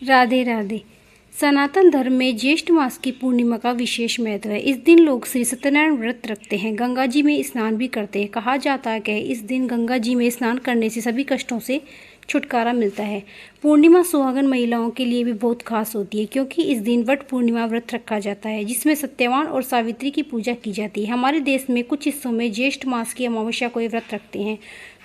राधे राधे। सनातन धर्म में ज्येष्ठ मास की पूर्णिमा का विशेष महत्व है। इस दिन लोग श्री सत्यनारायण व्रत रखते हैं, गंगा जी में स्नान भी करते हैं। कहा जाता है कि इस दिन गंगा जी में स्नान करने से सभी कष्टों से छुटकारा मिलता है। पूर्णिमा सुहागन महिलाओं के लिए भी बहुत खास होती है, क्योंकि इस दिन वट पूर्णिमा व्रत रखा जाता है, जिसमें सत्यवान और सावित्री की पूजा की जाती है। हमारे देश में कुछ हिस्सों में ज्येष्ठ मास की अमावस्या को ये व्रत रखते हैं,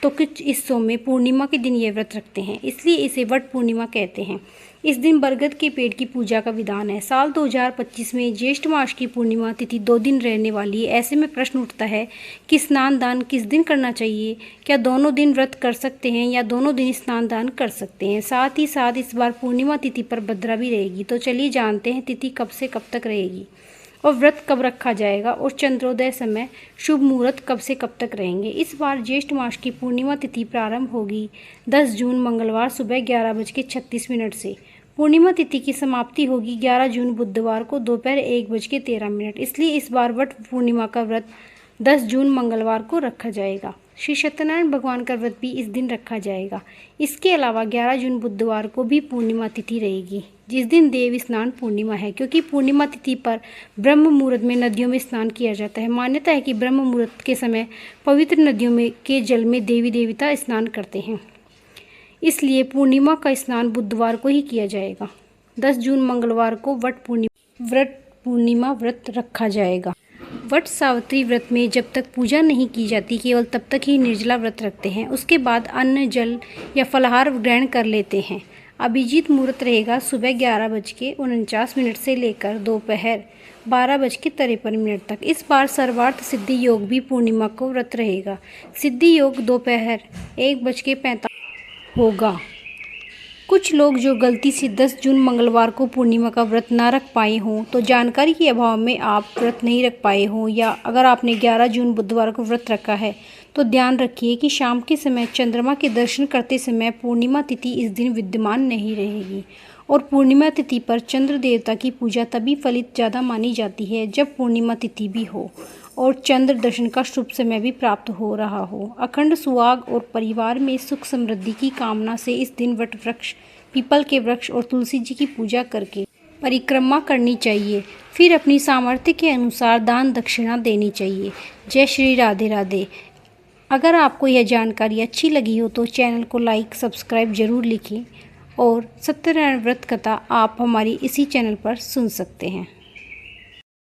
तो कुछ हिस्सों में पूर्णिमा के दिन ये व्रत रखते हैं, इसलिए इसे वट पूर्णिमा कहते हैं। इस दिन बरगद के पेड़ की पूजा का विधान है। साल 2025 में ज्येष्ठ मास की पूर्णिमा तिथि 2 दिन रहने वाली है। ऐसे में प्रश्न उठता है कि स्नान दान किस दिन करना चाहिए? क्या दोनों दिन व्रत कर सकते हैं या दोनों दिन स्नान दान कर सकते हैं? साथ ही साथ इस बार पूर्णिमा तिथि पर भद्रा भी रहेगी, तो चलिए जानते हैं तिथि कब से कब तक रहेगी और व्रत कब रखा जाएगा और चंद्रोदय समय शुभ मुहूर्त कब से कब तक रहेंगे। इस बार ज्येष्ठ मास की पूर्णिमा तिथि प्रारंभ होगी 10 जून मंगलवार सुबह 11:36 से। पूर्णिमा तिथि की समाप्ति होगी 11 जून बुधवार को दोपहर 1:13। इसलिए इस बार वट पूर्णिमा का व्रत 10 जून मंगलवार को रखा जाएगा। श्री सत्यनारायण भगवान का व्रत भी इस दिन रखा जाएगा। इसके अलावा 11 जून बुधवार को भी पूर्णिमा तिथि रहेगी, जिस दिन देव स्नान पूर्णिमा है, क्योंकि पूर्णिमा तिथि पर ब्रह्म मुहूर्त में नदियों में स्नान किया जाता है। मान्यता है कि ब्रह्म मुहूर्त के समय पवित्र नदियों में के जल में देवी देवता स्नान करते हैं, इसलिए पूर्णिमा का स्नान बुधवार को ही किया जाएगा। 10 जून मंगलवार को वट पूर्णिमा व्रत रखा जाएगा। वट सावित्री व्रत में जब तक पूजा नहीं की जाती, केवल तब तक ही निर्जला व्रत रखते हैं। उसके बाद अन्न जल या फलाहार ग्रहण कर लेते हैं। अभिजीत मुहूर्त रहेगा सुबह 11:49 से लेकर दोपहर 12:53 तक। इस बार सर्वार्थ सिद्धि योग भी पूर्णिमा को व्रत रहेगा। सिद्धि योग दोपहर 1:45 होगा। कुछ लोग जो गलती से 10 जून मंगलवार को पूर्णिमा का व्रत ना रख पाए हों, तो जानकारी के अभाव में आप व्रत नहीं रख पाए हों, या अगर आपने 11 जून बुधवार को व्रत रखा है, तो ध्यान रखिए कि शाम के समय चंद्रमा के दर्शन करते समय पूर्णिमा तिथि इस दिन विद्यमान नहीं रहेगी। और पूर्णिमा तिथि पर चंद्र देवता की पूजा तभी फलित ज़्यादा मानी जाती है जब पूर्णिमा तिथि भी हो और चंद्र दर्शन का शुभ समय भी प्राप्त हो रहा हो। अखंड सुहाग और परिवार में सुख समृद्धि की कामना से इस दिन वट वृक्ष, पीपल के वृक्ष और तुलसी जी की पूजा करके परिक्रमा करनी चाहिए। फिर अपनी सामर्थ्य के अनुसार दान दक्षिणा देनी चाहिए। जय श्री राधे राधे। अगर आपको यह जानकारी अच्छी लगी हो तो चैनल को लाइक सब्सक्राइब जरूर लिखें, और सत्यनारायण व्रत कथा आप हमारी इसी चैनल पर सुन सकते हैं।